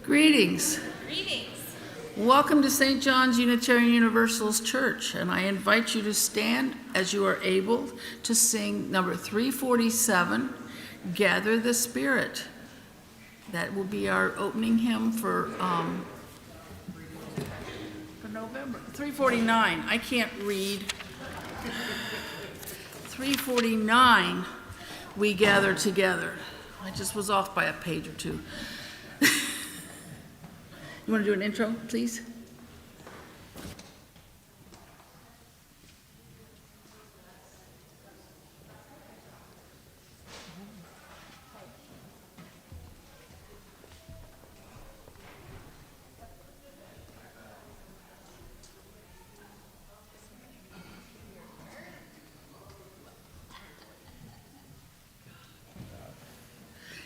Greetings. Greetings. Welcome to St. John's Unitarian Universalist Church, and I invite you to stand as you are able to sing number 347, Gather the Spirit. That will be our opening hymn for November. 349, I can't read. 349, We Gather Together. I just was off by a page or two. You want to do an intro, please?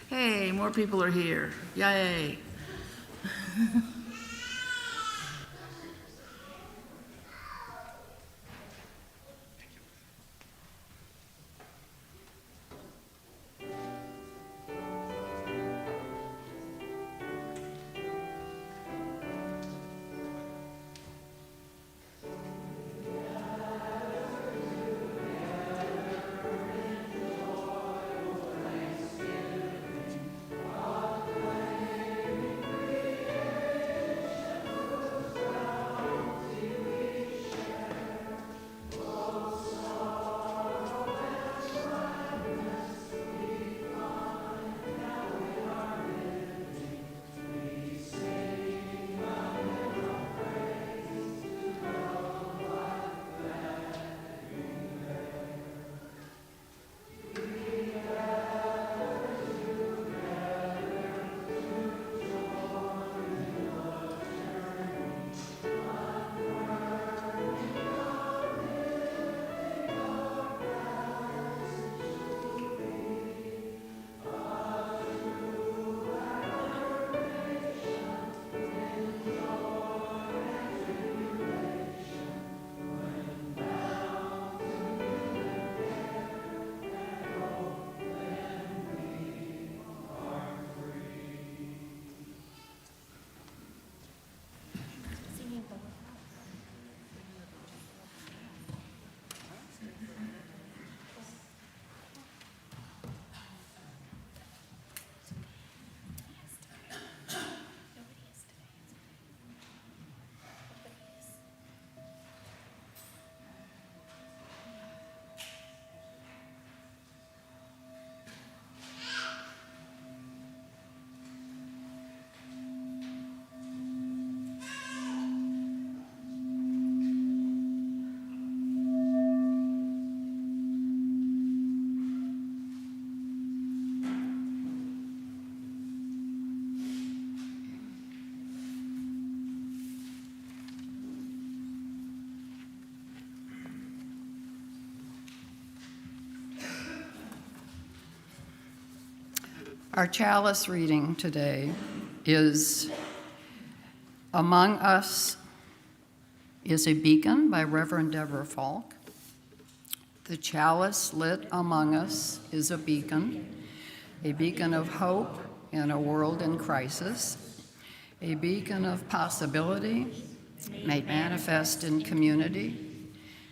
Hey, more people are here. Yay. Our chalice reading today is Among Us is a Beacon by Reverend Deborah Falk. The chalice lit among us is a beacon of hope in a world in crisis, a beacon of possibility made manifest in community,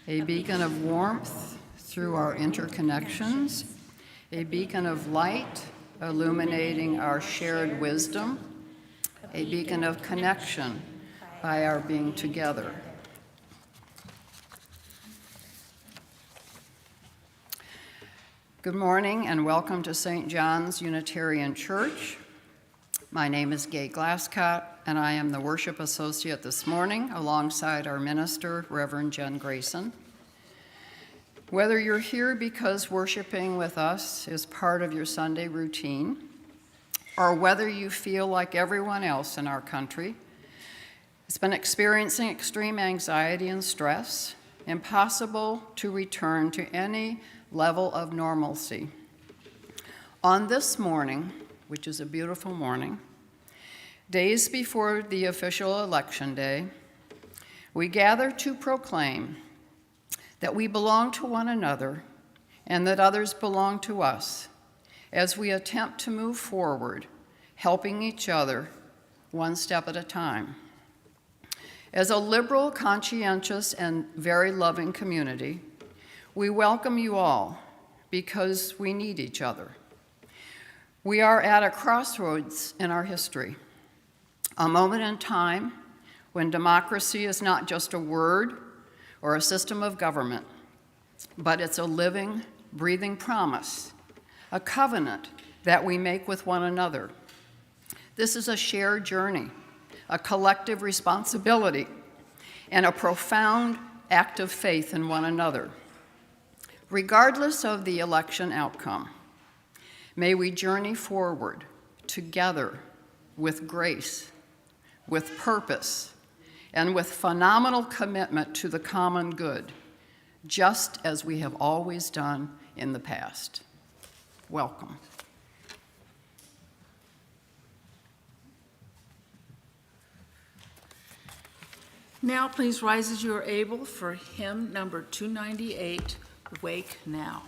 a beacon of warmth through our interconnections, a beacon of light illuminating our shared wisdom, a beacon of connection by our being together. Good morning and welcome to St. John's Unitarian Church. My name is Gay Glasscott and I am the worship associate this morning alongside our minister, Reverend Jenn Gracen. Whether you're here because worshiping with us is part of your Sunday routine, or whether you feel like everyone else in our country has been experiencing extreme anxiety and stress, impossible to return to any level of normalcy. On this morning, which is a beautiful morning, days before the official election day, we gather to proclaim that we belong to one another and that others belong to us as we attempt to move forward, helping each other one step at a time. As a liberal, conscientious, and very loving community, we welcome you all because we need each other. We are at a crossroads in our history, a moment in time when democracy is not just a word or a system of government, but it's a living, breathing promise, a covenant that we make with one another. This is a shared journey, a collective responsibility, and a profound act of faith in one another. Regardless of the election outcome, may we journey forward together with grace, with purpose, and with phenomenal commitment to the common good, just as we have always done in the past. Welcome. Now please rise as you are able for hymn number 298, Wake Now.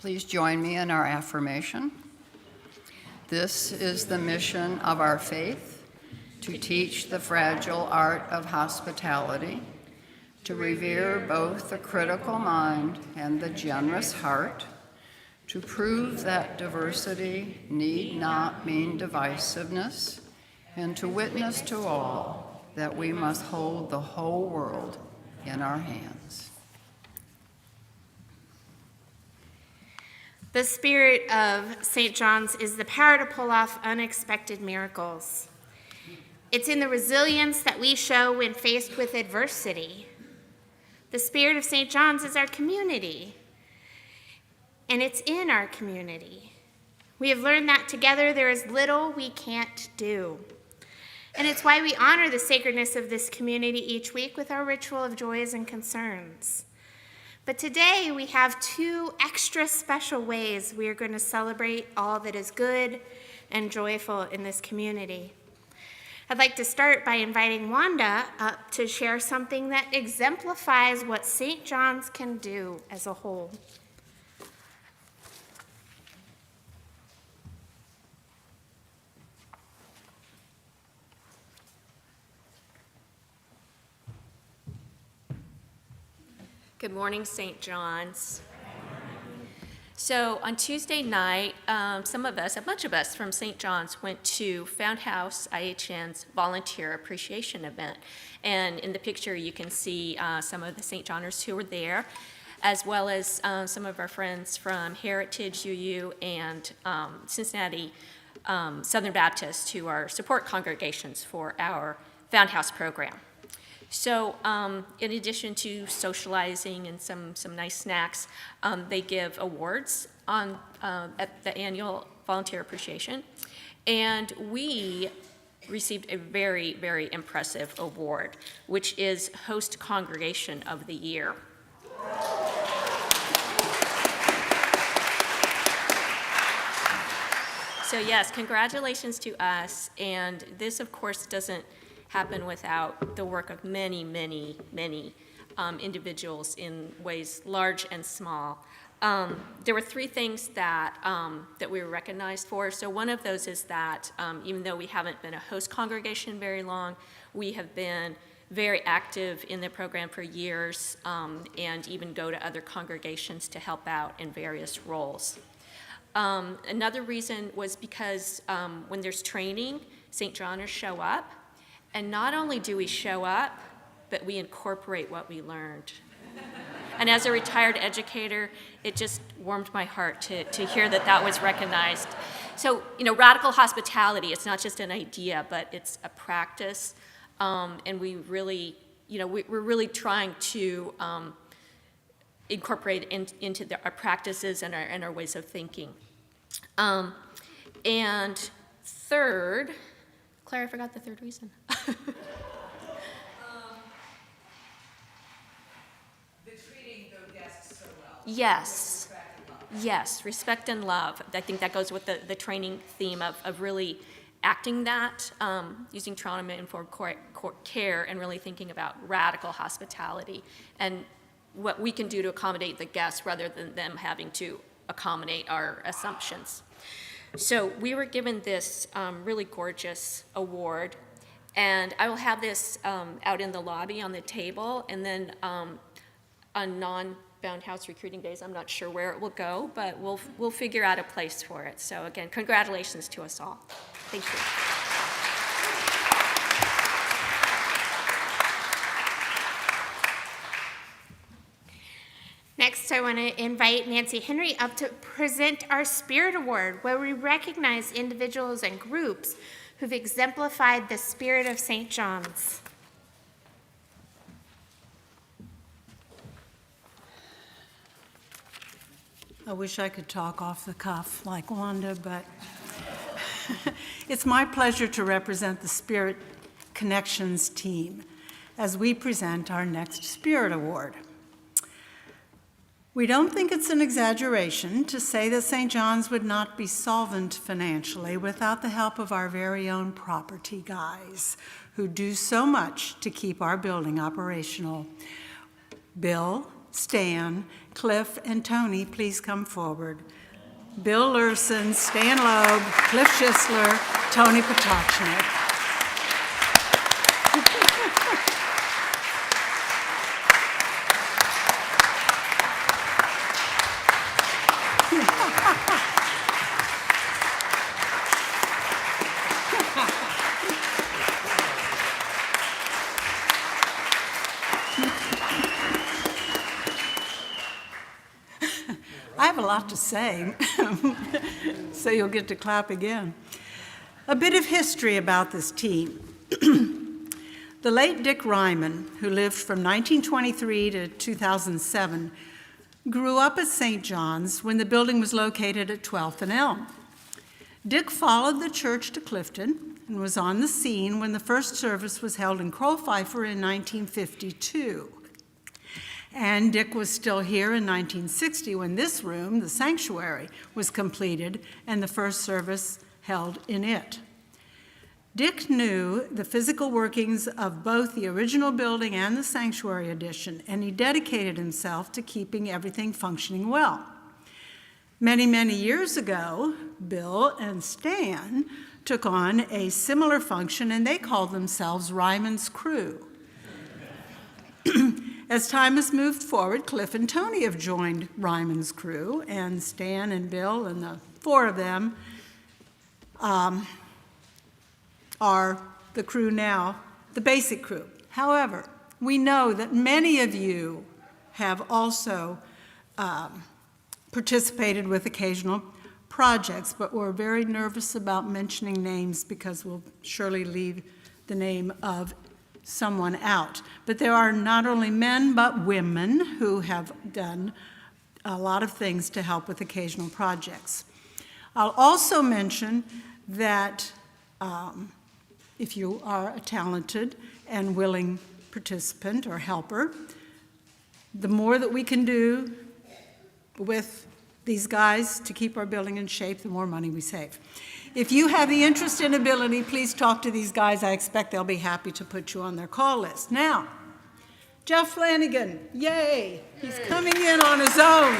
Please join me in our affirmation. This is the mission of our faith, to teach the fragile art of hospitality, to revere both the critical mind and the generous heart, to prove that diversity need not mean divisiveness, and to witness to all that we must hold the whole world in our hands. The spirit of St. John's is the power to pull off unexpected miracles. It's in the resilience that we show when faced with adversity. The spirit of St. John's is our community, and it's in our community. We have learned that together there is little we can't do. And it's why we honor the sacredness of this community each week with our ritual of joys and concerns. But today we have two extra special ways we are going to celebrate all that is good and joyful in this community. I'd like to start by inviting Wanda up to share something that exemplifies what St. John's can do as a whole. Good morning, St. John's. So on Tuesday night, a bunch of us from St. John's went to Found House IHN's volunteer appreciation event. And in the picture, you can see some of the St. Johners who were there, as well as some of our friends from Heritage UU and Cincinnati Southern Baptist, who are support congregations for our Found House program. So in addition to socializing and some nice snacks, they give awards at the annual volunteer appreciation. And we received a very, very impressive award, which is Host Congregation of the Year. So yes, congratulations to us. And this, of course, doesn't happen without the work of many, many, many individuals in ways large and small. There were three things that we were recognized for. So one of those is that even though we haven't been a host congregation very long, we have been very active in the program for years and even go to other congregations to help out in various roles. Another reason was because when there's training, St. Johners show up. And not only do we show up, but we incorporate what we learned. And as a retired educator, it just warmed my heart to hear that was recognized. So, radical hospitality, it's not just an idea, but it's a practice. And we really, we're really trying to incorporate into our practices and our ways of thinking. And third, Claire, I forgot the third reason. The treating the guests so well. Yes. Yes, respect and love. I think that goes with the training theme of really acting that, using trauma-informed care and really thinking about radical hospitality and what we can do to accommodate the guests rather than them having to accommodate our assumptions. So we were given this really gorgeous award, and I will have this out in the lobby on the table, and then on non-Found House recruiting days, I'm not sure where it will go, but we'll figure out a place for it. So again, congratulations to us all. Thank you. Next, I want to invite Nancy Henry up to present our Spirit Award, where we recognize individuals and groups who've exemplified the spirit of St. John's. I wish I could talk off the cuff like Wanda, but it's my pleasure to represent the Spirit Connections team as we present our next Spirit Award. We don't think it's an exaggeration to say that St. John's would not be solvent financially without the help of our very own property guys who do so much to keep our building operational. Bill, Stan, Cliff, and Tony, please come forward. Bill Lurson, Stan Loeb, Cliff Schisler, Tony Potocnik. I have a lot to say, so you'll get to clap again. A bit of history about this team. The late Dick Ryman, who lived from 1923 to 2007, grew up at St. John's when the building was located at 12th and Elm. Dick followed the church to Clifton and was on the scene when the first service was held in Crow Pfeiffer in 1952. And Dick was still here in 1960 when this room, the sanctuary, was completed and the first service held in it. Dick knew the physical workings of both the original building and the sanctuary addition, and he dedicated himself to keeping everything functioning well. Many, many years ago, Bill and Stan took on a similar function, and they called themselves Ryman's Crew. As time has moved forward, Cliff and Tony have joined Ryman's crew, and Stan and Bill and the four of them are the crew now, the basic crew. However, we know that many of you have also participated with occasional projects, but we're very nervous about mentioning names because we'll surely leave the name of someone out. But there are not only men but women who have done a lot of things to help with occasional projects. I'll also mention that if you are a talented and willing participant or helper, the more that we can do with these guys to keep our building in shape, the more money we save. If you have the interest and ability, please talk to these guys. I expect they'll be happy to put you on their call list. Now, Jeff Flanagan, yay! He's coming in on his own.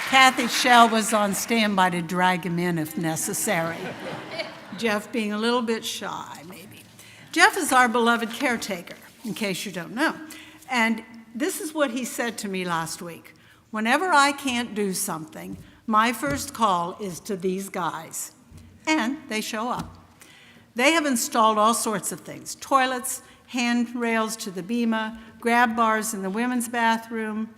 Kathy Shell was on standby to drag him in if necessary. Jeff being a little bit shy, maybe. Jeff is our beloved caretaker, in case you don't know. And this is what he said to me last week. Whenever I can't do something, my first call is to these guys. And they show up. They have installed all sorts of things: toilets, handrails to the bima, grab bars in the women's bathroom,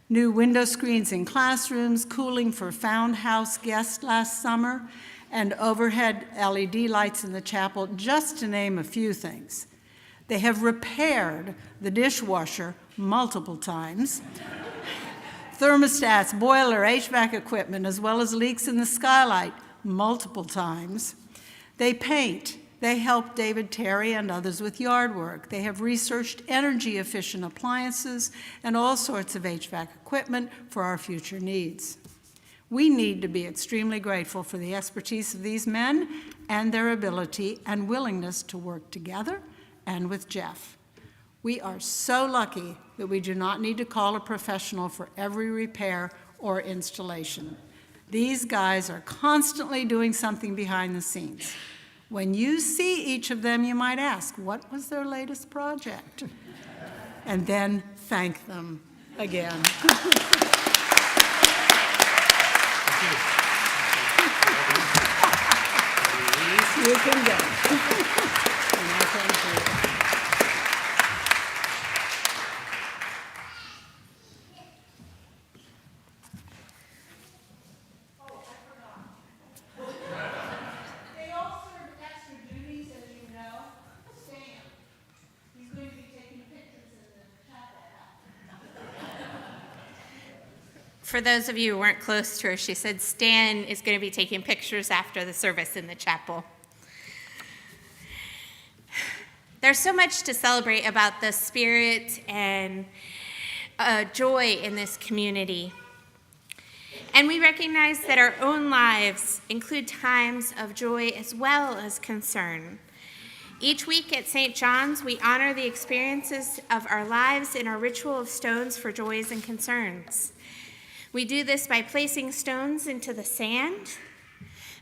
new window screens in classrooms, cooling for Found House guests last summer, and overhead LED lights in the chapel, just to name a few things. They have repaired the dishwasher multiple times, thermostats, boiler, HVAC equipment, as well as leaks in the skylight multiple times. They paint. They help David Terry and others with yard work. They have researched energy-efficient appliances and all sorts of HVAC equipment for our future needs. We need to be extremely grateful for the expertise of these men and their ability and willingness to work together and with Jeff. We are so lucky that we do not need to call a professional for every repair or installation. These guys are constantly doing something behind the scenes. When you see each of them, you might ask, what was their latest project? And then thank them again. You can go. Thank you. For those of you who weren't close to her, she said Stan is going to be taking pictures after the service in the chapel. There's so much to celebrate about the spirit and joy in this community. And we recognize that our own lives include times of joy as well as concern. Each week at St. John's, we honor the experiences of our lives in our ritual of stones for joys and concerns. We do this by placing stones into the sand.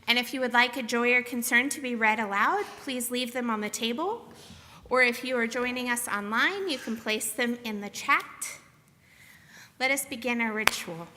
And if you would like a joy or concern to be read aloud, please leave them on the table. Or if you are joining us online, you can place them in the chat. Let us begin our ritual.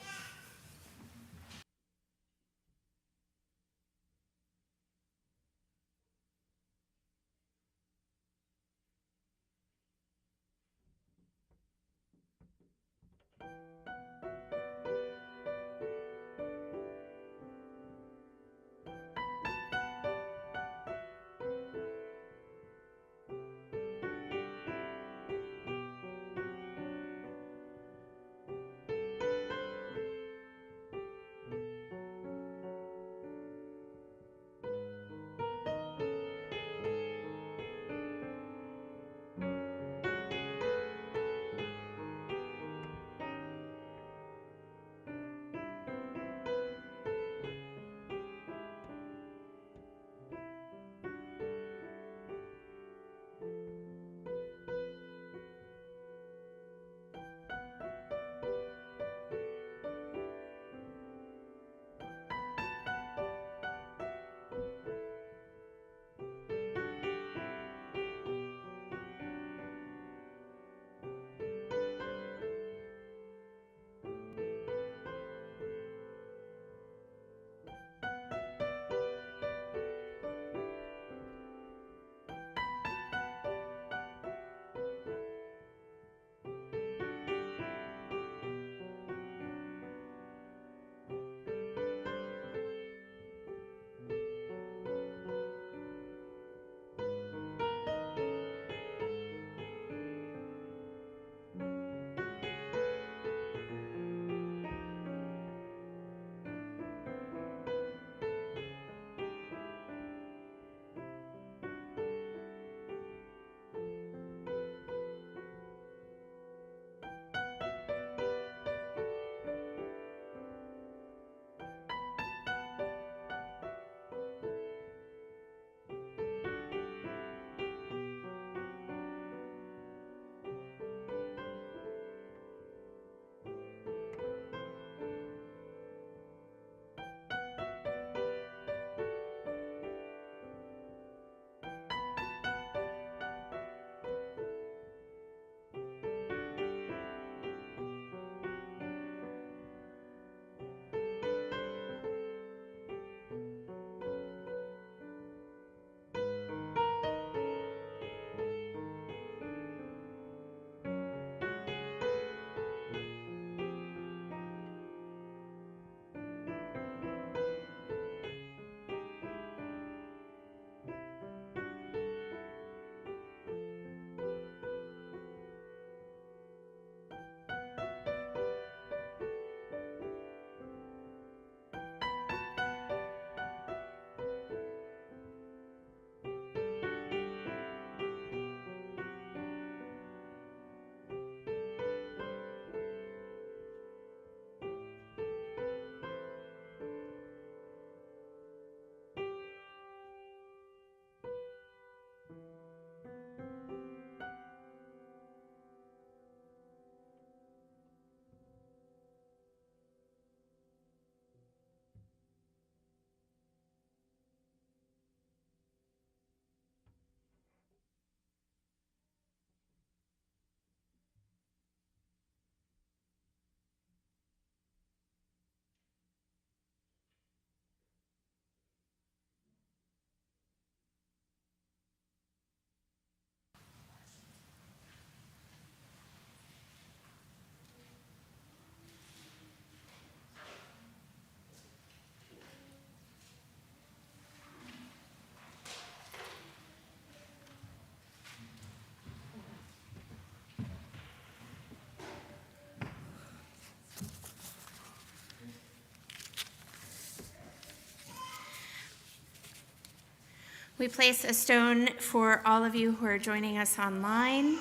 We place a stone for all of you who are joining us online,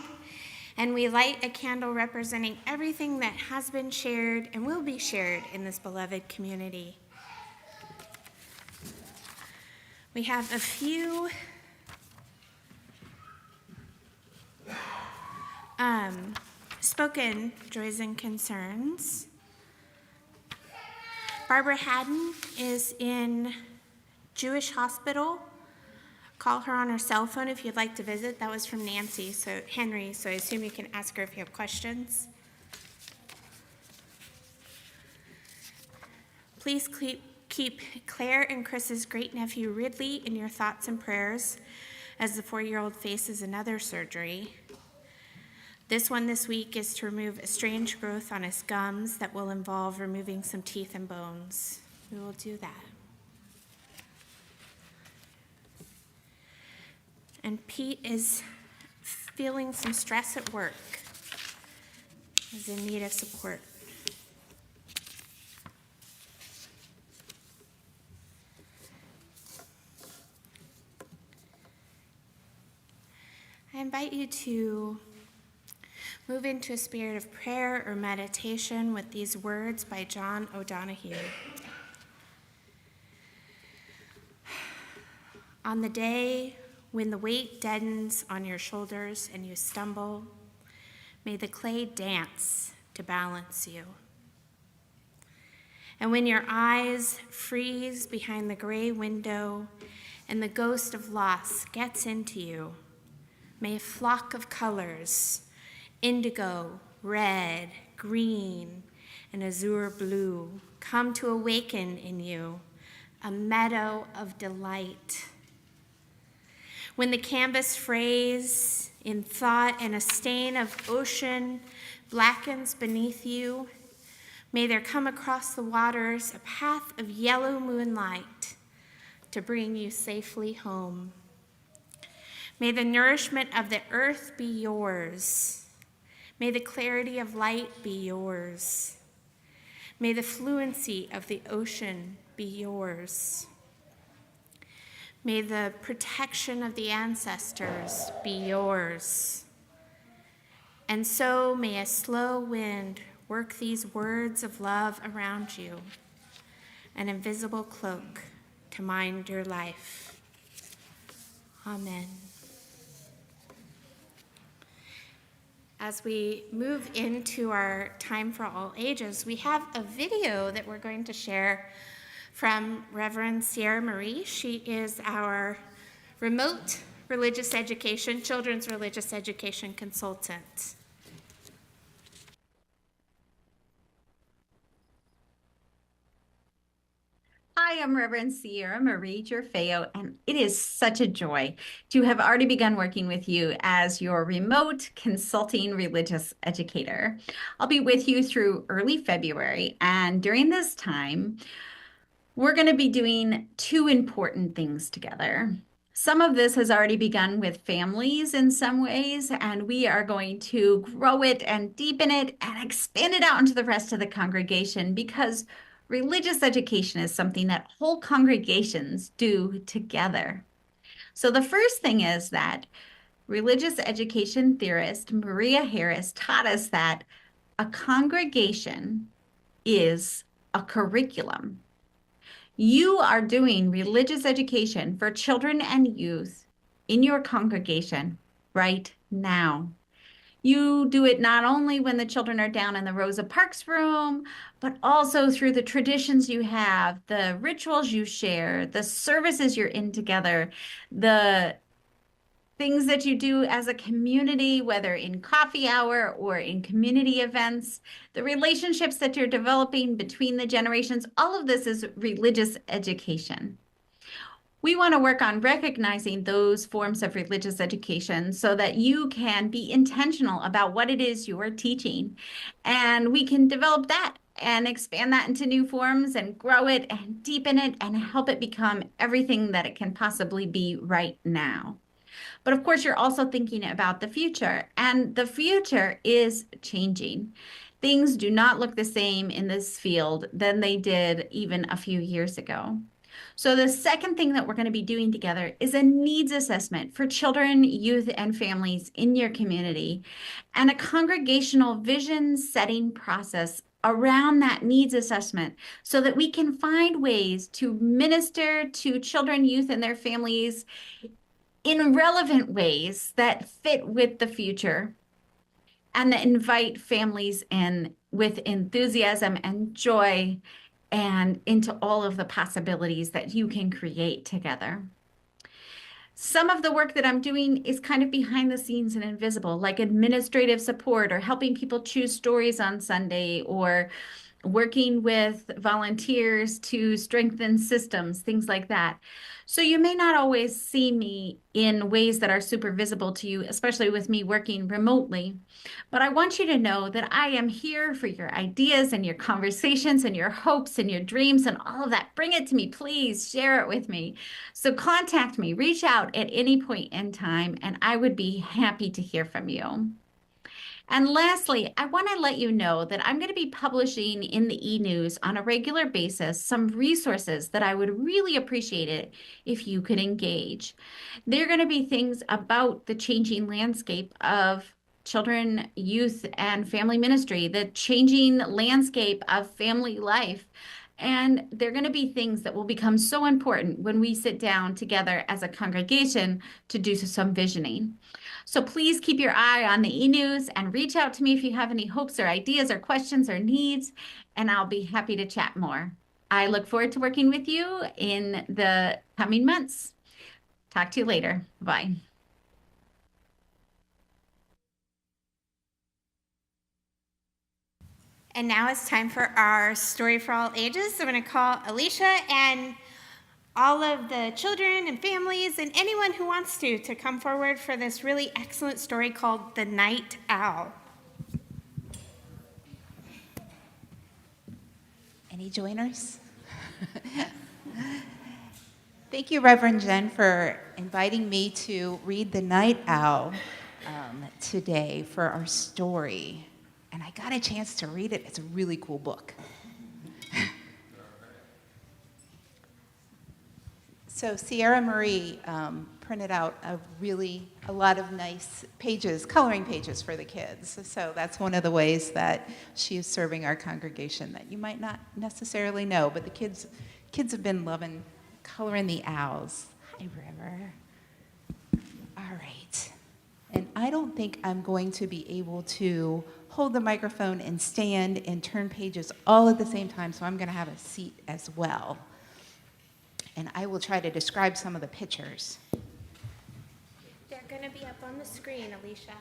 and we light a candle representing everything that has been shared and will be shared in this beloved community. We have a few spoken joys and concerns. Barbara Haddon is in Jewish hospital. Call her on her cell phone if you'd like to visit. That was from Henry, so I assume you can ask her if you have questions. Please keep Claire and Chris's great-nephew Ridley in your thoughts and prayers as the 4-year-old faces another surgery. This one this week is to remove a strange growth on his gums that will involve removing some teeth and bones. We will do that. And Pete is feeling some stress at work. He's in need of support. I invite you to move into a spirit of prayer or meditation with these words by John O'Donohue. On the day when the weight deadens on your shoulders and you stumble, may the clay dance to balance you. And when your eyes freeze behind the gray window and the ghost of loss gets into you, may a flock of colors, indigo, red, green, and azure blue, come to awaken in you a meadow of delight. When the canvas frays in thought and a stain of ocean blackens beneath you, may there come across the waters a path of yellow moonlight to bring you safely home. May the nourishment of the earth be yours. May the clarity of light be yours. May the fluency of the ocean be yours. May the protection of the ancestors be yours. And so may a slow wind work these words of love around you, an invisible cloak to mind your life. Amen. As we move into our time for all ages, we have a video that we're going to share from Reverend Sierra Marie. She is our remote children's religious education consultant. Hi, I'm Reverend Sierra Marie Gerfeo, and it is such a joy to have already begun working with you as your remote consulting religious educator. I'll be with you through early February, and during this time, we're going to be doing 2 important things together. Some of this has already begun with families in some ways, and we are going to grow it and deepen it and expand it out into the rest of the congregation, because religious education is something that whole congregations do together. So the first thing is that religious education theorist Maria Harris taught us that a congregation is a curriculum. You are doing religious education for children and youth in your congregation right now. You do it not only when the children are down in the Rosa Parks room, but also through the traditions you have, the rituals you share, the services you're in together, the things that you do as a community, whether in coffee hour or in community events, the relationships that you're developing between the generations. All of this is religious education. We want to work on recognizing those forms of religious education so that you can be intentional about what it is you are teaching. And we can develop that and expand that into new forms and grow it and deepen it and help it become everything that it can possibly be right now. But of course, you're also thinking about the future, and the future is changing. Things do not look the same in this field than they did even a few years ago. So the second thing that we're going to be doing together is a needs assessment for children, youth, and families in your community, and a congregational vision setting process around that needs assessment so that we can find ways to minister to children, youth, and their families in relevant ways that fit with the future and that invite families in with enthusiasm and joy and into all of the possibilities that you can create together. Some of the work that I'm doing is kind of behind the scenes and invisible, like administrative support or helping people choose stories on Sunday or working with volunteers to strengthen systems, things like that. So you may not always see me in ways that are super visible to you, especially with me working remotely. But I want you to know that I am here for your ideas and your conversations and your hopes and your dreams and all of that. Bring it to me, please. Share it with me. So contact me, reach out at any point in time, and I would be happy to hear from you. And lastly, I want to let you know that I'm going to be publishing in the e-news on a regular basis some resources that I would really appreciate it if you could engage. They're going to be things about the changing landscape of children, youth, and family ministry, the changing landscape of family life. And they're going to be things that will become so important when we sit down together as a congregation to do some visioning. So please keep your eye on the e-news and reach out to me if you have any hopes or ideas or questions or needs, and I'll be happy to chat more. I look forward to working with you in the coming months. Talk to you later. Bye. And now it's time for our story for all ages. I'm going to call Alicia and all of the children and families and anyone who wants to come forward for this really excellent story called The Night Owl. Any joiners? Thank you, Reverend Jenn, for inviting me to read The Night Owl today for our story. And I got a chance to read it. It's a really cool book. So Sierra Marie printed out a lot of nice pages, coloring pages for the kids. So that's one of the ways that she is serving our congregation that you might not necessarily know, but the kids have been loving coloring the owls. Hi, River. All right. And I don't think I'm going to be able to hold the microphone and stand and turn pages all at the same time, so I'm going to have a seat as well. And I will try to describe some of the pictures. They're going to be up on the screen, Alicia.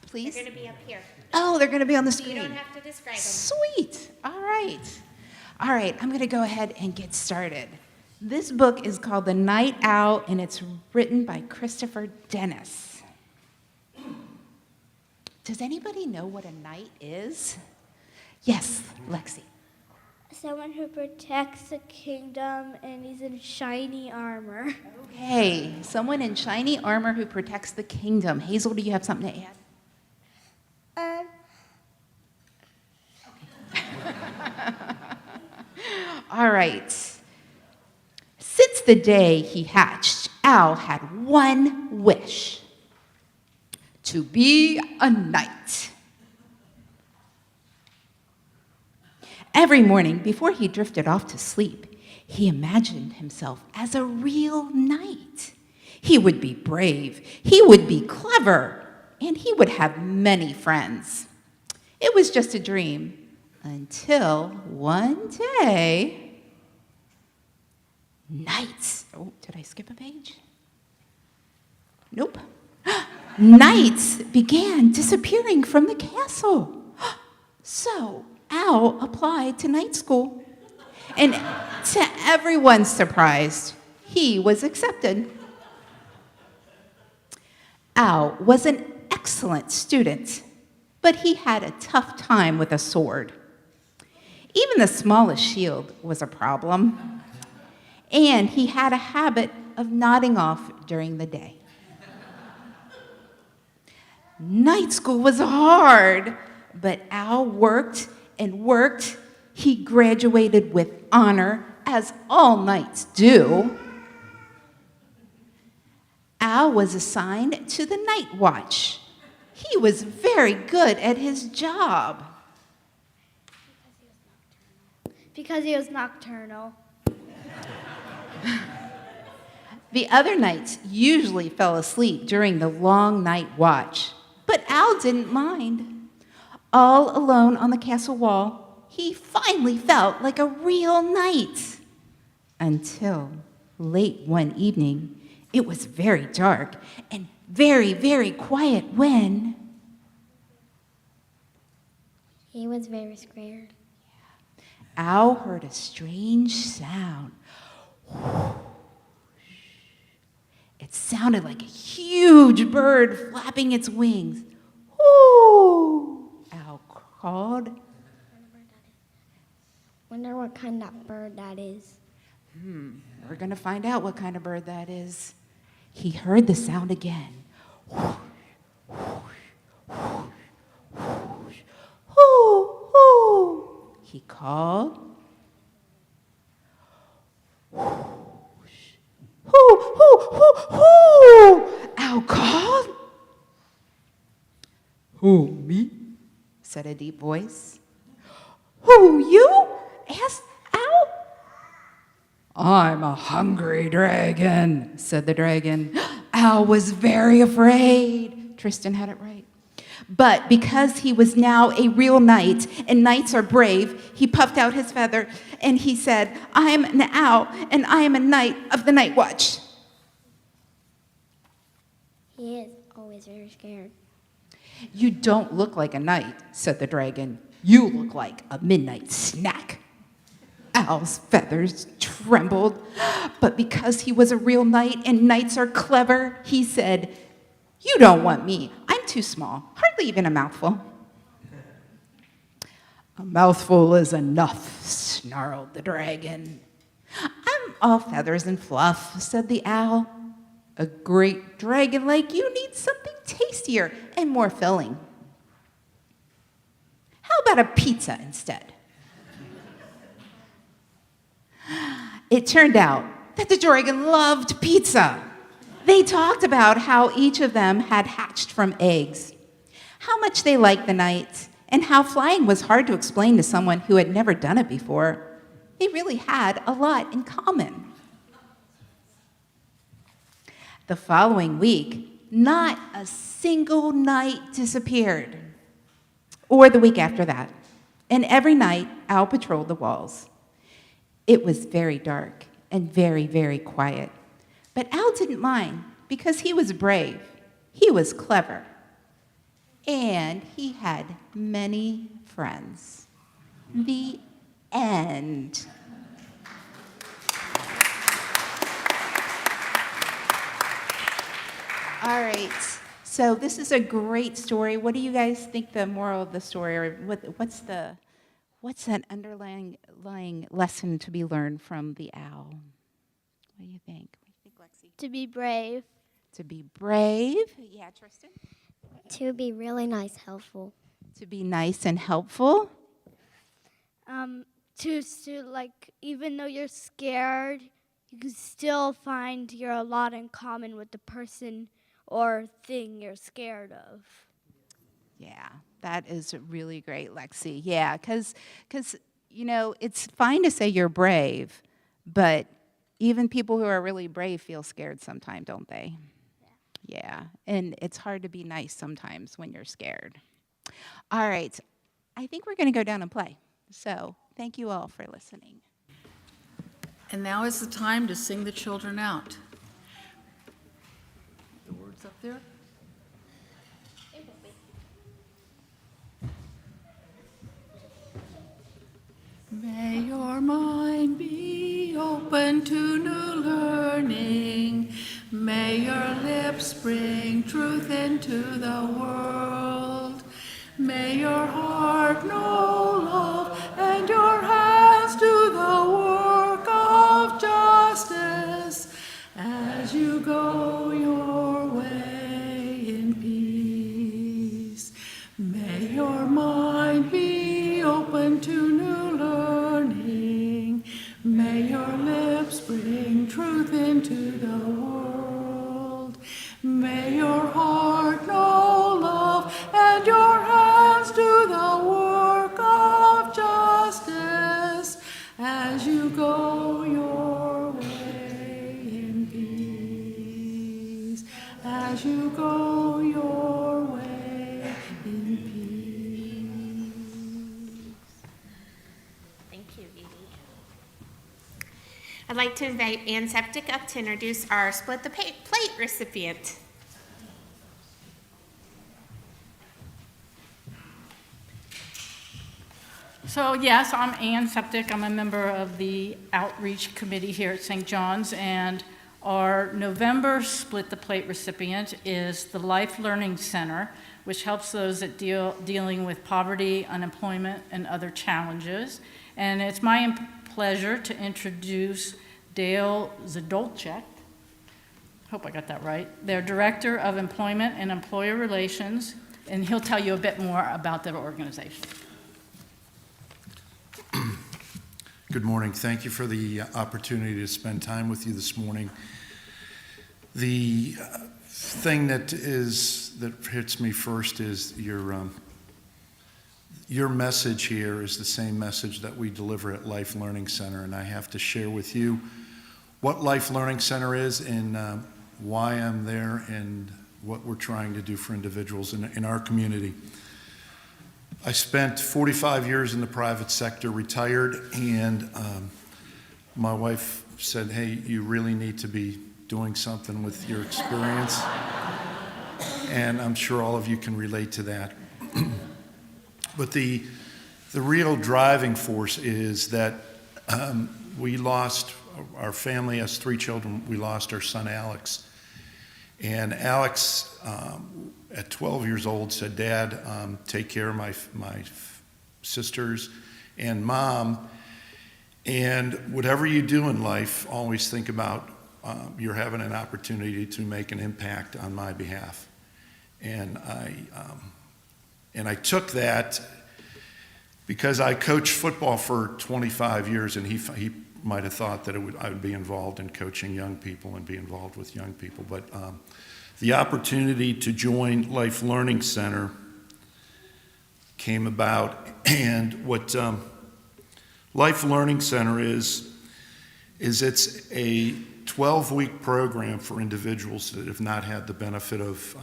Please? They're going to be up here. Oh, they're going to be on the So screen. you don't have to describe them. Sweet. All right. All right, I'm going to go ahead and get started. This book is called The Night Owl, and it's written by Christopher Dennis. Does anybody know what a knight is? Yes, Lexi. Someone who protects the kingdom and he's in shiny armor. Okay, someone in shiny armor who protects the kingdom. Hazel, do you have something to add? All right. Since the day he hatched, Al had one wish: to be a knight. Every morning, before he drifted off to sleep, he imagined himself as a real knight. He would be brave, he would be clever, and he would have many friends. It was just a dream until one day, knights. Oh, did I skip a page? Nope. Knights began disappearing from the castle. So Al applied to night school. And to everyone's surprise, he was accepted. Al was an excellent student, but he had a tough time with a sword. Even the smallest shield was a problem. And he had a habit of nodding off during the day. Night school was hard, but Al worked and worked. He graduated with honor as all knights do, Al was assigned to the night watch. He was very good at his job. Because he was nocturnal. The other knights usually fell asleep during the long night watch, but Al didn't mind. All alone on the castle wall, he finally felt like a real knight. Until late one evening, it was very dark and very, very quiet when He was very scared. Al heard a strange sound. It sounded like a huge bird flapping its wings. Ooh, Al called. Wonder what kind of bird that is. We're going to find out what kind of bird that is. He heard the sound again. Hoo, hoo. He called. Hoo, hoo, hoo, hoo. Al called. Who, me? Said a deep voice. Who, you? Asked Al. I'm a hungry dragon, said the dragon. Al was very afraid. Tristan had it right. But because he was now a real knight, and knights are brave, he puffed out his feather and he said, I am an owl, and I am a knight of the night watch. He is always very scared. You don't look like a knight, said the dragon. You look like a midnight snack. Al's feathers trembled, but because he was a real knight and knights are clever, he said, you don't want me. I'm too small, hardly even a mouthful. A mouthful is enough, snarled the dragon. I'm all feathers and fluff, said the owl. A great dragon like you needs something tastier and more filling. How about a pizza instead? It turned out that the dragon loved pizza. They talked about how each of them had hatched from eggs, how much they liked the knights, and how flying was hard to explain to someone who had never done it before. They really had a lot in common. The following week, not a single night disappeared. Or the week after that. And every night, Al patrolled the walls. It was very dark and very, very quiet. But Al didn't mind because he was brave, he was clever, and he had many friends. The end. All right, so this is a great story. What do you guys think the moral of the story, or what's that underlying lesson to be learned from the owl? What do you think? What do you think, Lexi? To be brave. To be brave. Yeah, Tristan? To be really nice, helpful. To be nice and helpful. To like, even though you're scared, you can still find you're a lot in common with the person or thing you're scared of. Yeah, that is really great, Lexi. Yeah, because you know, it's fine to say you're brave, but even people who are really brave feel scared sometimes, don't they? Yeah, and it's hard to be nice sometimes when you're scared. All right, I think we're going to go down and play. So thank you all for listening. And now is the time to sing the children out. The words up there? May your mind be open to new learning. May your lips bring truth into the world. May your heart know love and your hands do the work of justice as you go your way in peace. May your mind be open to new learning. May your you go your way in peace. Thank you, Edie. I'd like to invite Ann Septic up to introduce our Split the Plate recipient. So yes, I'm Ann Septic. I'm a member of the Outreach Committee here at St. John's, and our November Split the Plate recipient is the Life Learning Center, which helps those that dealing with poverty, unemployment, and other challenges. And it's my pleasure to introduce Dale Zadolchek. Hope I got that right. They're Director of Employment and Employer Relations, and he'll tell you a bit more about their organization. Good morning. Thank you for the opportunity to spend time with you this morning. The thing that hits me first is your message here is the same message that we deliver at Life Learning Center, and I have to share with you what Life Learning Center is and why I'm there and what we're trying to do for individuals in our community. I spent 45 years in the private sector, retired, and my wife said, hey, you really need to be doing something with your experience. And I'm sure all of you can relate to that. But the real driving force is that we lost, our family has 3 children, we lost our son Alex. And Alex, at 12 years old, said, Dad, take care of my sisters and Mom, and whatever you do in life, always think about you're having an opportunity to make an impact on my behalf. And I took that because I coached football for 25 years, and he might have thought that I would be involved in coaching young people and be involved with young people. But the opportunity to join Life Learning Center came about, and what Life Learning Center is it's a 12-week program for individuals that have not had the benefit of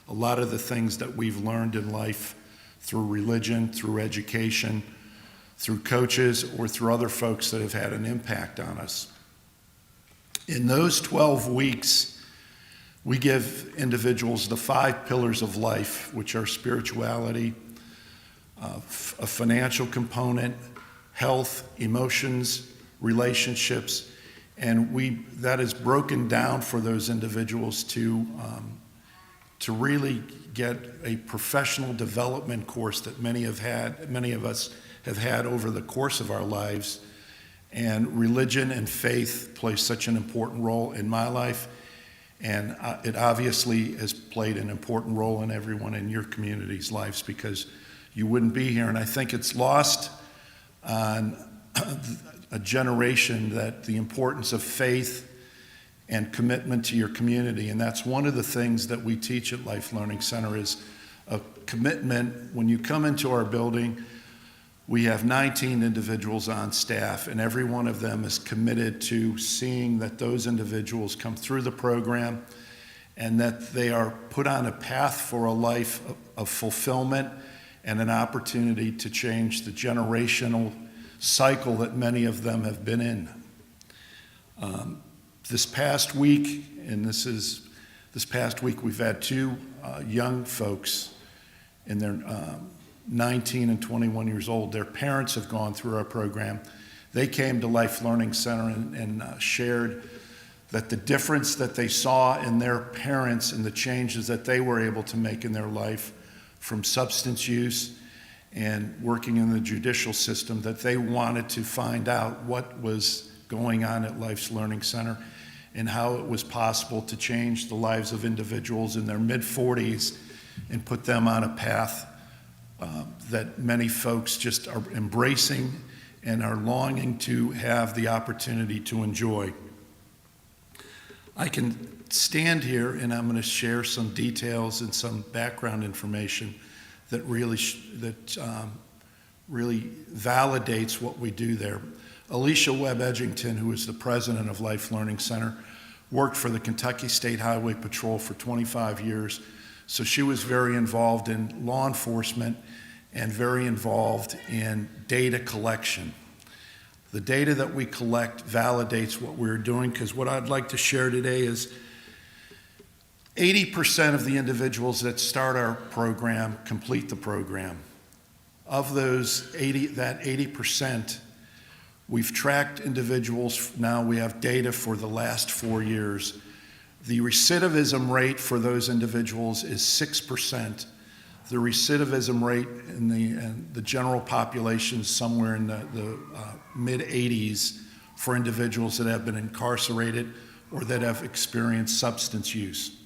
a lot of the things that we've learned in life through religion, through education, through coaches, or through other folks that have had an impact on us. In those 12 weeks, we give individuals the 5 pillars of life, which are spirituality, a financial component, health, emotions, relationships, and that is broken down for those individuals to really get a professional development course that many of us have had over the course of our lives. And religion and faith play such an important role in my life, and it obviously has played an important role in everyone in your community's lives, because you wouldn't be here. And I think it's lost on a generation that the importance of faith and commitment to your community. And that's one of the things that we teach at Life Learning Center is a commitment. When you come into our building, we have 19 individuals on staff, and every one of them is committed to seeing that those individuals come through the program and that they are put on a path for a life of fulfillment and an opportunity to change the generational cycle that many of them have been in. This past week we've had 2 young folks in their 19 and 21 years old. Their parents have gone through our program. They came to Life Learning Center and shared that the difference that they saw in their parents and the changes that they were able to make in their life from substance use and working in the judicial system, that they wanted to find out what was going on at Life's Learning Center and how it was possible to change the lives of individuals in their mid-40s and put them on a path that many folks just are embracing and are longing to have the opportunity to enjoy. I can stand here and I'm going to share some details and some background information that really validates what we do there. Alicia Webb Edgington, who is the president of Life Learning Center, worked for the Kentucky State Highway Patrol for 25 years. So she was very involved in law enforcement and very involved in data collection. The data that we collect validates what we're doing, because what I'd like to share today is 80% of the individuals that start our program complete the program. Of those 80%, we've tracked individuals. Now we have data for the last 4 years. The recidivism rate for those individuals is 6%. The recidivism rate in the general population is somewhere in the mid-80s for individuals that have been incarcerated or that have experienced substance use.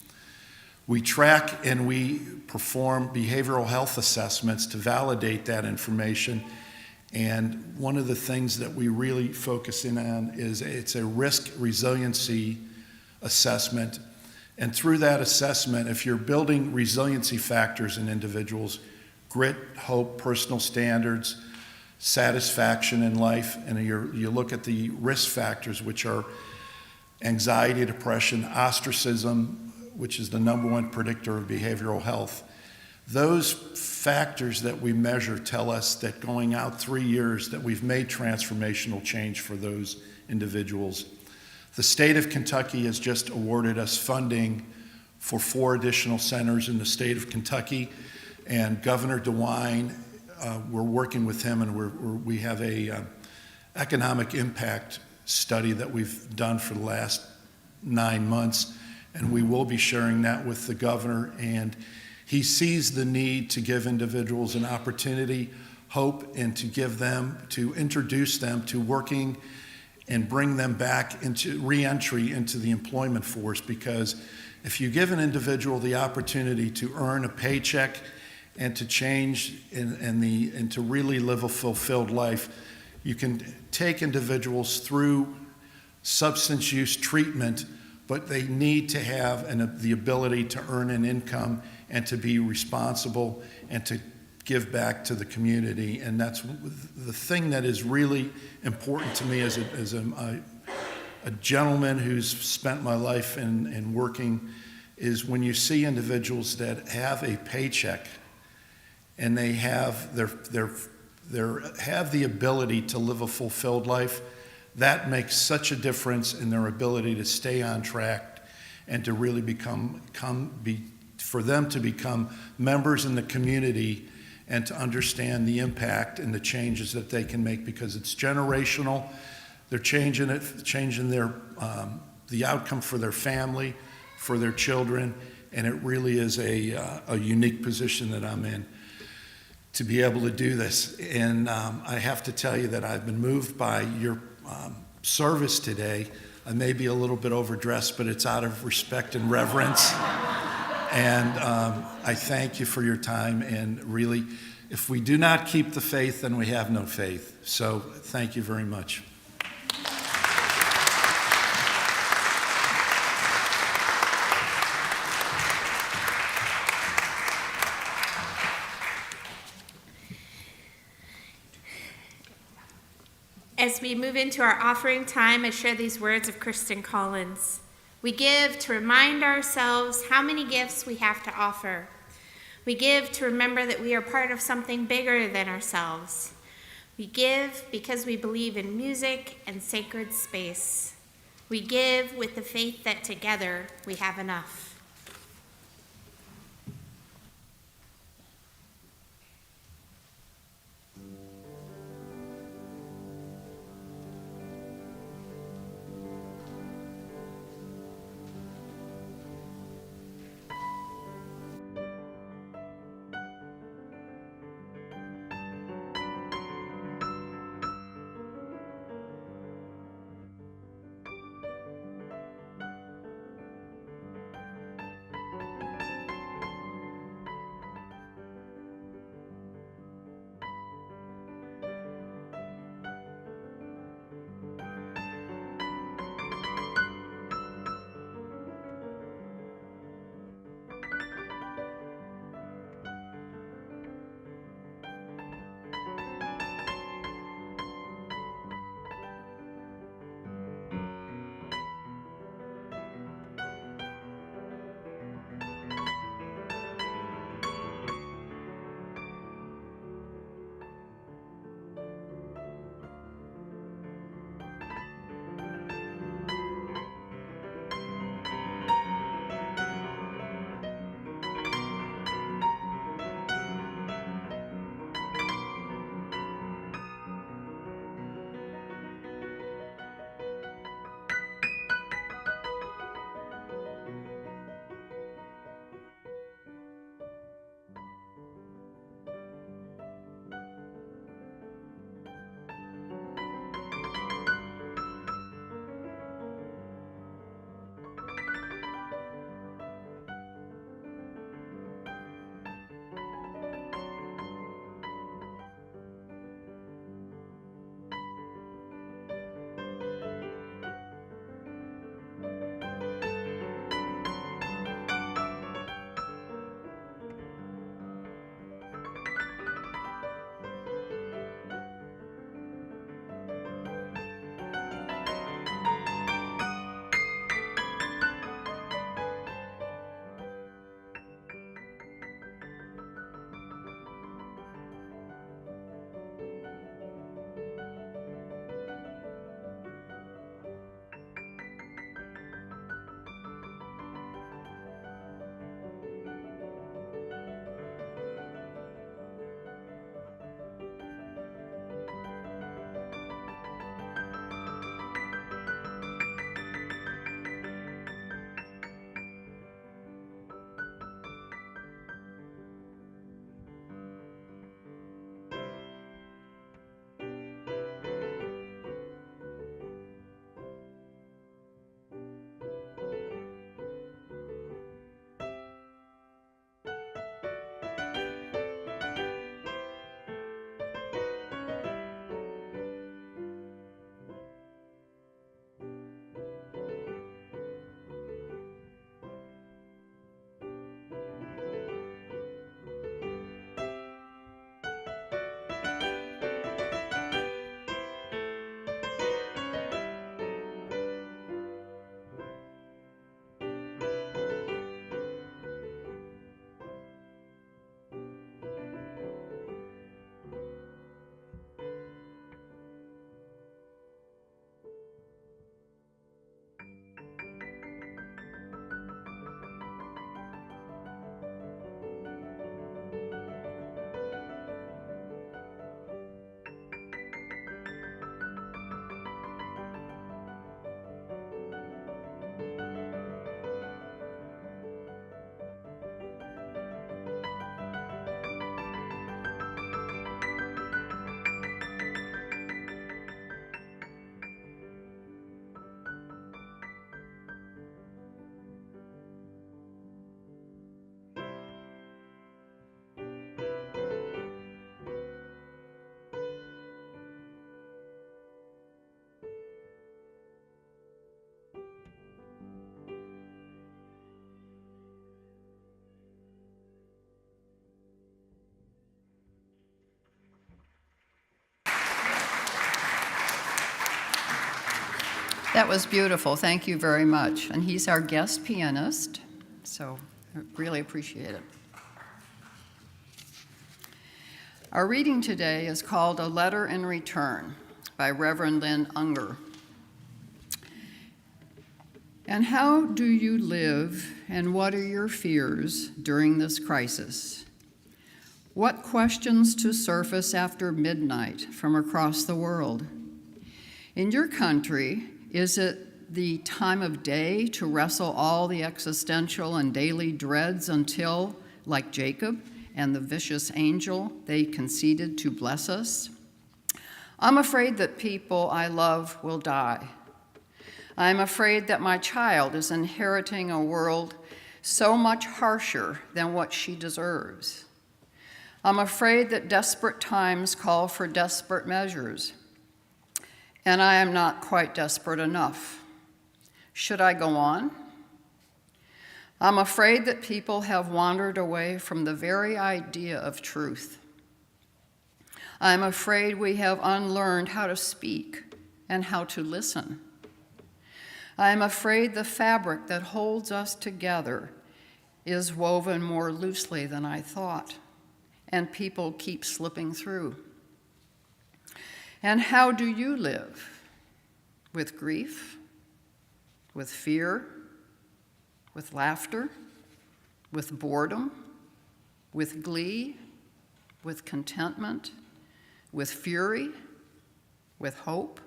We track and we perform behavioral health assessments to validate that information. And one of the things that we really focus in on is it's a risk resiliency assessment. And through that assessment, if you're building resiliency factors in individuals, grit, hope, personal standards, satisfaction in life, and you look at the risk factors, which are anxiety, depression, ostracism, which is the #1 predictor of behavioral health. Those factors that we measure tell us that going out 3 years that we've made transformational change for those individuals. The state of Kentucky has just awarded us funding for 4 additional centers in the state of Kentucky, and Governor DeWine, we're working with him, and we have a economic impact study that we've done for the last 9 months, and we will be sharing that with the governor. And he sees the need to give individuals an opportunity, hope, and to introduce them to working and bring them back into re-entry into the employment force. Because if you give an individual the opportunity to earn a paycheck and to change and to really live a fulfilled life, you can take individuals through substance use treatment, but they need to have the ability to earn an income and to be responsible and to give back to the community. And that's the thing that is really important to me as a gentleman who's spent my life in working, is when you see individuals that have a paycheck and they have have the ability to live a fulfilled life. That makes such a difference in their ability to stay on track and to really for them to become members in the community and to understand the impact and the changes that they can make, because it's generational. They're changing the outcome for their family, for their children, and it really is a unique position that I'm in to be able to do this. And I have to tell you that I've been moved by your service today. I may be a little bit overdressed, but it's out of respect and reverence. And I thank you for your time. And really, if we do not keep the faith, then we have no faith. So thank you very much. As we move into our offering time, I share these words of Kristen Collins. We give to remind ourselves how many gifts we have to offer. We give to remember that we are part of something bigger than ourselves. We give because we believe in music and sacred space. We give with the faith that together we have enough. That was beautiful. Thank you very much. And he's our guest pianist, so I really appreciate it. Our reading today is called A Letter in Return by Reverend Lynn Unger. And how do you live, and what are your fears during this crisis? What questions to surface after midnight from across the world? In your country, is it the time of day to wrestle all the existential and daily dreads until, like Jacob and the vicious angel, they conceded to bless us? I'm afraid that people I love will die. I'm afraid that my child is inheriting a world so much harsher than what she deserves. I'm afraid that desperate times call for desperate measures, and I am not quite desperate enough. Should I go on? I'm afraid that people have wandered away from the very idea of truth. I'm afraid we have unlearned how to speak and how to listen. I am afraid the fabric that holds us together is woven more loosely than I thought, and people keep slipping through. And how do you live? With grief? With fear? With laughter? With boredom? With glee? With contentment? With fury? With hope?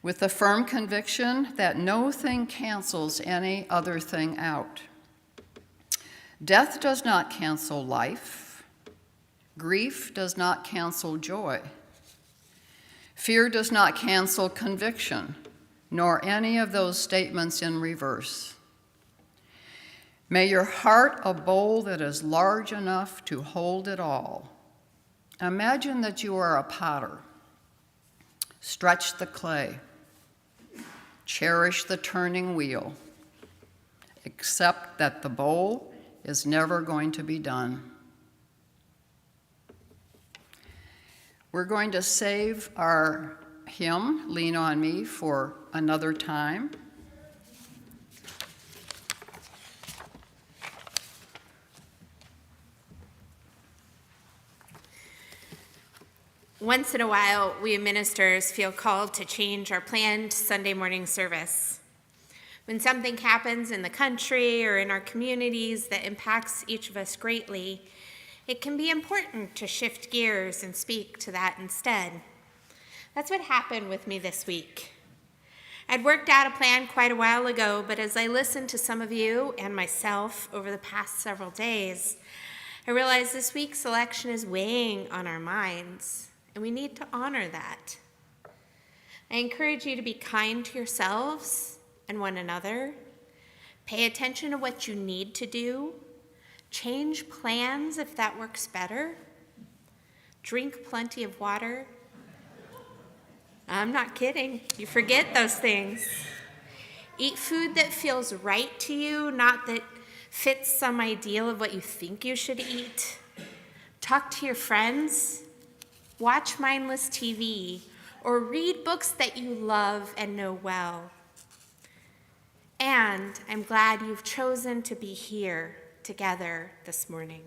With the firm conviction that no thing cancels any other thing out. Death does not cancel life. Grief does not cancel joy. Fear does not cancel conviction, nor any of those statements in reverse. May your heart a bowl that is large enough to hold it all. Imagine that you are a potter. Stretch the clay. Cherish the turning wheel. Accept that the bowl is never going to be done. We're going to save our hymn, Lean on Me, for another time. Once in a while, we ministers feel called to change our planned Sunday morning service. When something happens in the country or in our communities that impacts each of us greatly, it can be important to shift gears and speak to that instead. That's what happened with me this week. I'd worked out a plan quite a while ago, but as I listened to some of you and myself over the past several days, I realized this week's election is weighing on our minds. And we need to honor that. I encourage you to be kind to yourselves and one another. Pay attention to what you need to do. Change plans if that works better. Drink plenty of water. I'm not kidding. You forget those things. Eat food that feels right to you, not that fits some ideal of what you think you should eat. Talk to your friends. Watch mindless TV, or read books that you love and know well. And I'm glad you've chosen to be here together this morning.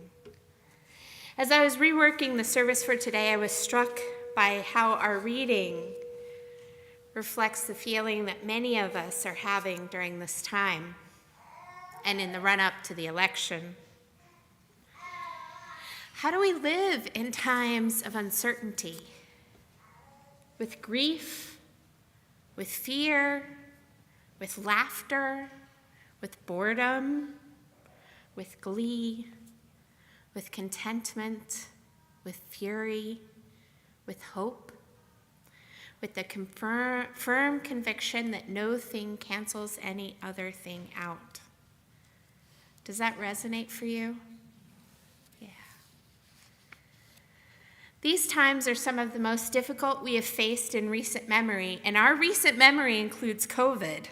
As I was reworking the service for today, I was struck by how our reading reflects the feeling that many of us are having during this time and in the run-up to the election. How do we live in times of uncertainty? With grief, with fear, with laughter, with boredom, with glee, with contentment, with fury, with hope, with the firm conviction that no thing cancels any other thing out. Does that resonate for you? These times are some of the most difficult we have faced in recent memory, and our recent memory includes COVID.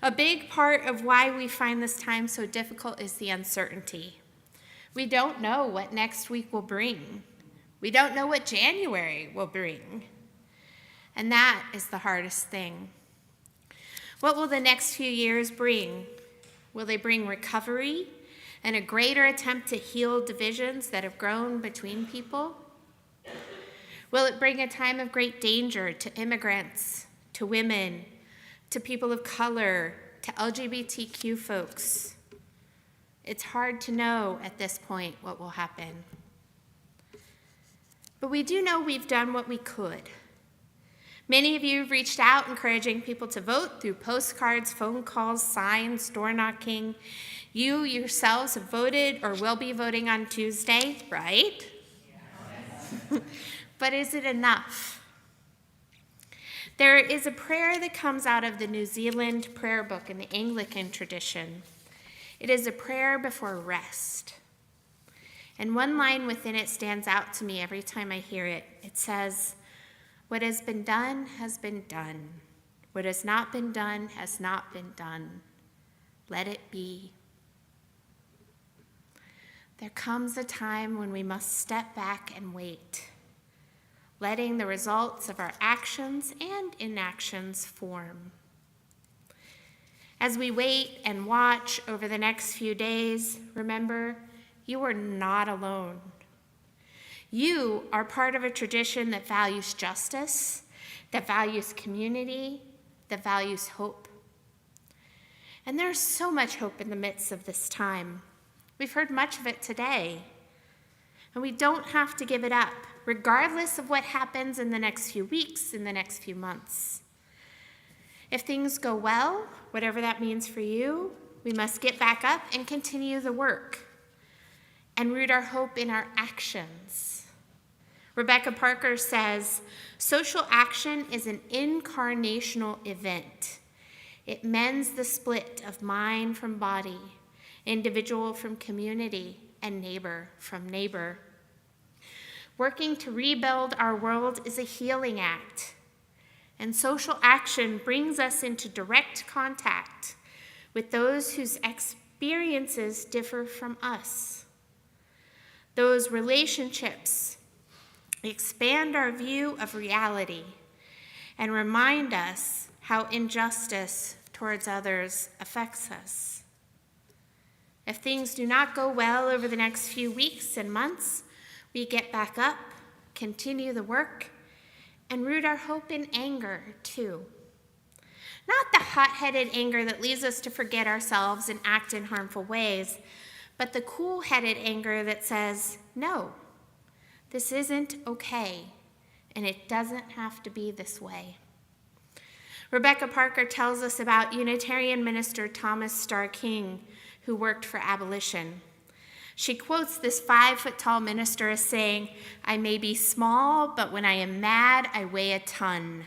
A big part of why we find this time so difficult is the uncertainty. We don't know what next week will bring. We don't know what January will bring. And that is the hardest thing. What will the next few years bring? Will they bring recovery and a greater attempt to heal divisions that have grown between people? Will it bring a time of great danger to immigrants, to women, to people of color, to LGBTQ folks? It's hard to know at this point what will happen. But we do know we've done what we could. Many of you have reached out encouraging people to vote through postcards, phone calls, signs, door knocking. You yourselves have voted or will be voting on Tuesday, right? Yes. But is it enough? There is a prayer that comes out of the New Zealand prayer book in the Anglican tradition. It is a prayer before rest. And one line within it stands out to me every time I hear it. It says, "What has been done has been done. What has not been done has not been done. Let it be." There comes a time when we must step back and wait, letting the results of our actions and inactions form. As we wait and watch over the next few days, remember, you are not alone. You are part of a tradition that values justice, that values community, that values hope. And there's so much hope in the midst of this time. We've heard much of it today. And we don't have to give it up, regardless of what happens in the next few weeks, in the next few months. If things go well, whatever that means for you, we must get back up and continue the work and root our hope in our actions. Rebecca Parker says, social action is an incarnational event. It mends the split of mind from body, individual from community, and neighbor from neighbor. Working to rebuild our world is a healing act, and social action brings us into direct contact with those whose experiences differ from us. Those relationships expand our view of reality and remind us how injustice towards others affects us. If things do not go well over the next few weeks and months, we get back up, continue the work, and root our hope in anger, too. Not the hot-headed anger that leads us to forget ourselves and act in harmful ways, but the cool-headed anger that says, no, this isn't okay, and it doesn't have to be this way. Rebecca Parker tells us about Unitarian minister Thomas Starr King, who worked for abolition. She quotes this 5-foot-tall minister as saying, "I may be small, but when I am mad, I weigh a ton."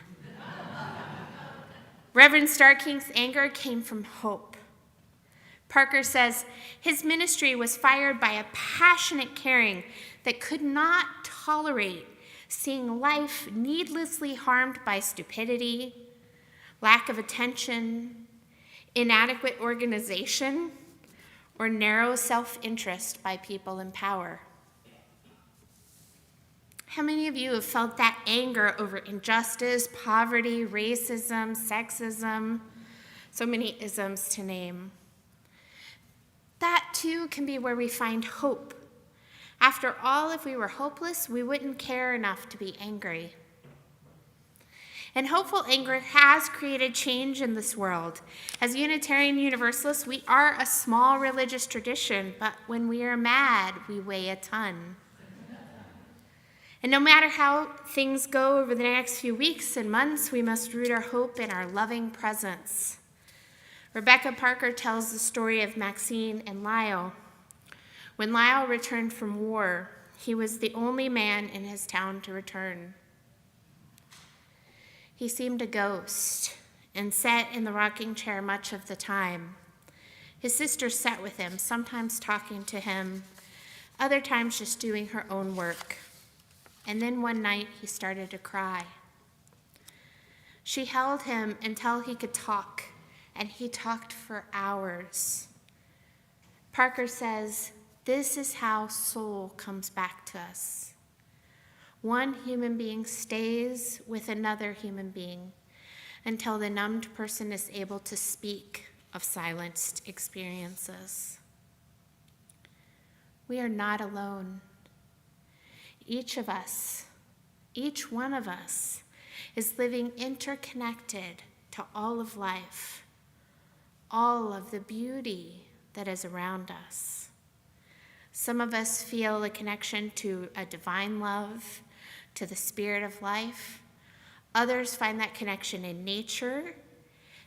Reverend Starr King's anger came from hope. Parker says his ministry was fired by a passionate caring that could not tolerate seeing life needlessly harmed by stupidity, lack of attention, inadequate organization, or narrow self-interest by people in power. How many of you have felt that anger over injustice, poverty, racism, sexism, so many isms to name? That too can be where we find hope. After all, if we were hopeless, we wouldn't care enough to be angry. And hopeful anger has created change in this world. As Unitarian Universalists, we are a small religious tradition, but when we are mad, we weigh a ton. And no matter how things go over the next few weeks and months, we must root our hope in our loving presence. Rebecca Parker tells the story of Maxine and Lyle. When Lyle returned from war, he was the only man in his town to return. He seemed a ghost and sat in the rocking chair much of the time. His sister sat with him, sometimes talking to him, other times just doing her own work. And then one night he started to cry. She held him until he could talk, and he talked for hours. Parker says, this is how soul comes back to us. one human being stays with another human being until the numbed person is able to speak of silenced experiences. We are not alone. Each of us, each one of us, is living interconnected to all of life, all of the beauty that is around us. Some of us feel a connection to a divine love, to the spirit of life. Others find that connection in nature,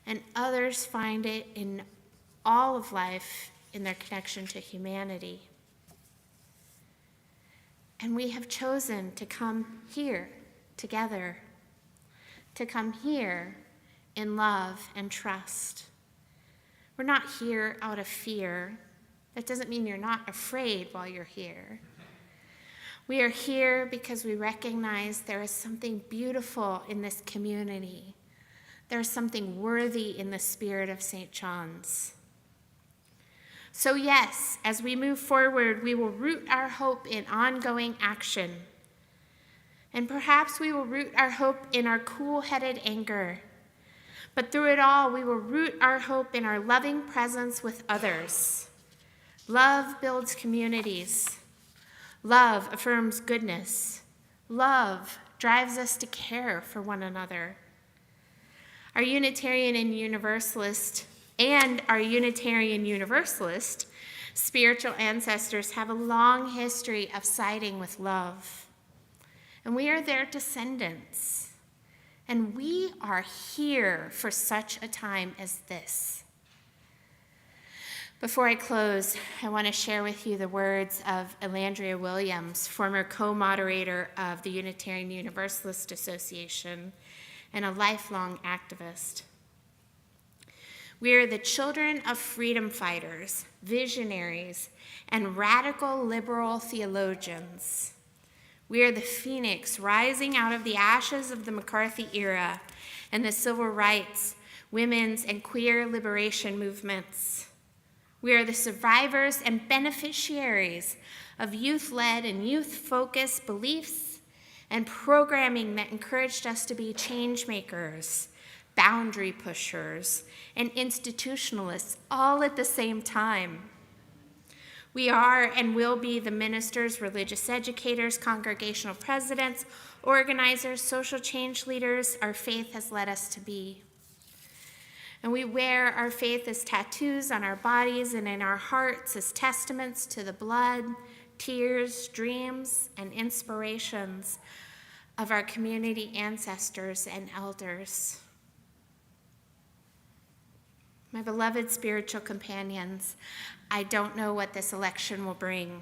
and others find it in all of life in their connection to humanity. And we have chosen to come here together, to come here in love and trust. We're not here out of fear. That doesn't mean you're not afraid while you're here. We are here because we recognize there is something beautiful in this community. There is something worthy in the spirit of St. John's. So yes, as we move forward, we will root our hope in ongoing action. And perhaps we will root our hope in our cool-headed anger. But through it all, we will root our hope in our loving presence with others. Love builds communities. Love affirms goodness. Love drives us to care for one another. Our Unitarian Universalist spiritual ancestors have a long history of siding with love. And we are their descendants. And we are here for such a time as this. Before I close, I want to share with you the words of Elandria Williams, former co-moderator of the Unitarian Universalist Association and a lifelong activist. We are the children of freedom fighters, visionaries, and radical liberal theologians. We are the phoenix rising out of the ashes of the McCarthy era and the civil rights, women's, and queer liberation movements. We are the survivors and beneficiaries of youth-led and youth-focused beliefs and programming that encouraged us to be change makers, boundary pushers, and institutionalists all at the same time. We are and will be the ministers, religious educators, congregational presidents, organizers, social change leaders our faith has led us to be. And we wear our faith as tattoos on our bodies and in our hearts as testaments to the blood, tears, dreams, and inspirations of our community ancestors and elders. My beloved spiritual companions, I don't know what this election will bring.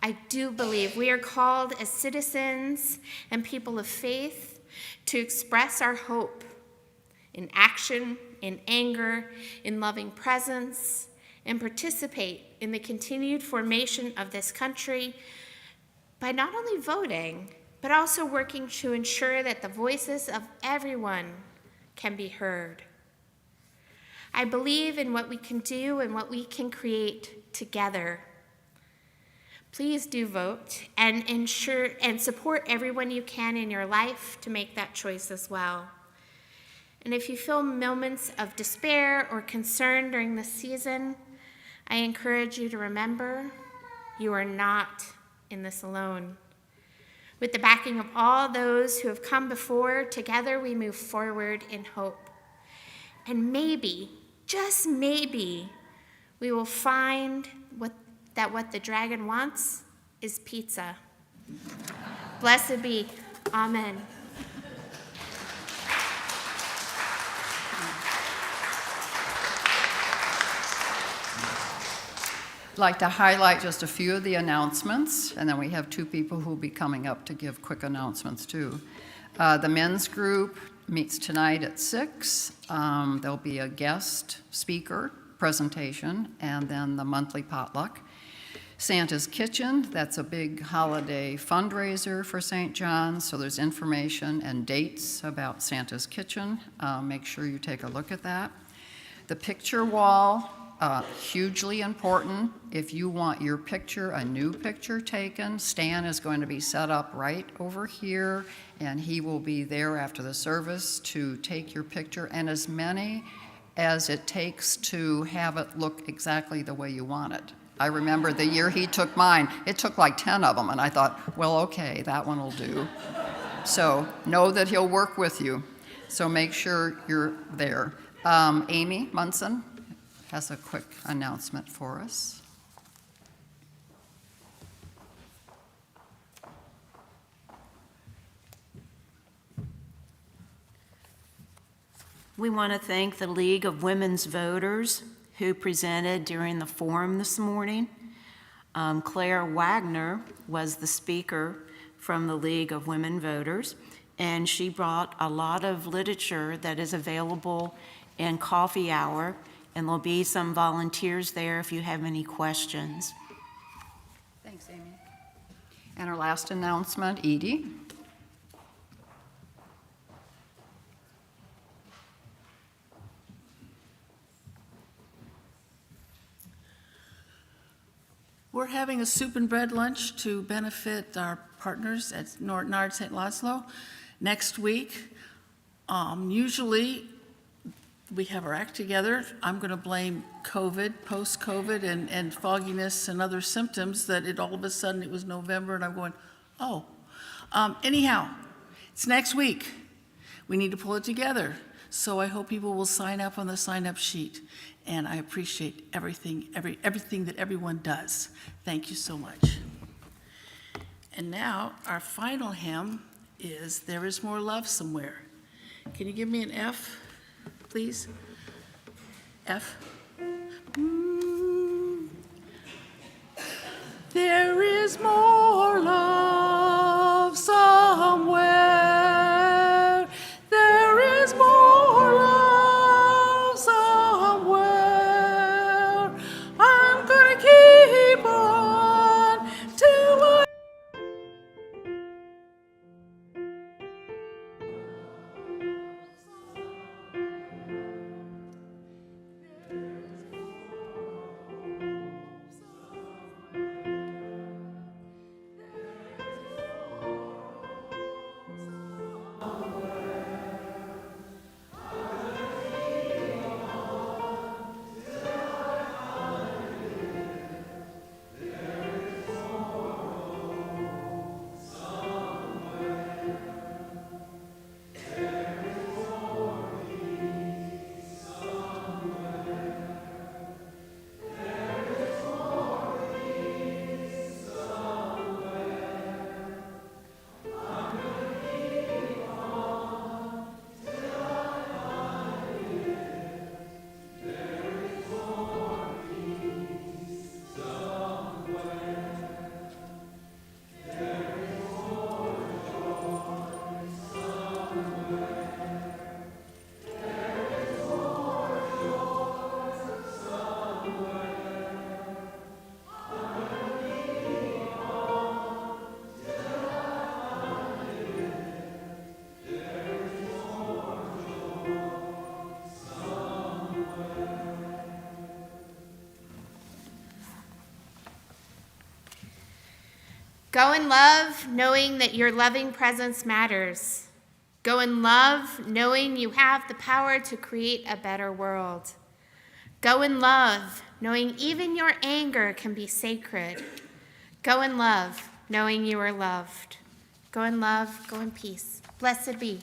I do believe we are called as citizens and people of faith to express our hope in action, in anger, in loving presence, and participate in the continued formation of this country by not only voting, but also working to ensure that the voices of everyone can be heard. I believe in what we can do and what we can create together. Please do vote and ensure and support everyone you can in your life to make that choice as well. And if you feel moments of despair or concern during this season, I encourage you to remember you are not in this alone. With the backing of all those who have come before, together we move forward in hope. And maybe, just maybe, we will find that what the dragon wants is pizza. Blessed be. Amen. I'd like to highlight just a few of the announcements, and then we have two people who will be coming up to give quick announcements too. The men's group meets tonight at 6. There'll be a guest speaker presentation, and then the monthly potluck. Santa's Kitchen, that's a big holiday fundraiser for St. John's, so there's information and dates about Santa's Kitchen. Make sure you take a look at that. The picture wall Hugely important, if you want your picture, a new picture taken, Stan is going to be set up right over here, and he will be there after the service to take your picture, and as many as it takes to have it look exactly the way you want it. I remember the year he took mine, it took like 10 of them, and I thought, well, okay, that one will do. So know that he'll work with you, so make sure you're there. Amy Munson has a quick announcement for us. We want to thank the League of Women's Voters who presented during the forum this morning. Claire Wagner was the speaker from the League of Women Voters, and she brought a lot of literature that is available in coffee hour, and there'll be some volunteers there if you have any questions. Thanks, Amy. And our last announcement, Edie. We're having a soup and bread lunch to benefit our partners at Nard St. Laszlo next week. Usually, we have our act together. I'm going to blame COVID, post-COVID, and fogginess and other symptoms that all of a sudden it was November, and I'm going, oh. Anyhow, it's next week. We need to pull it together. So I hope people will sign up on the sign-up sheet. And I appreciate everything that everyone does. Thank you so much. And now, our final hymn is There Is More Love Somewhere. Can you give me an F, please? F. There is more love somewhere. There is more love somewhere. I'm gonna keep on till I Go in love, knowing that your loving presence matters. Go in love, knowing you have the power to create a better world. Go in love, knowing even your anger can be sacred. Go in love, knowing you are loved. Go in love, go in peace. Blessed be.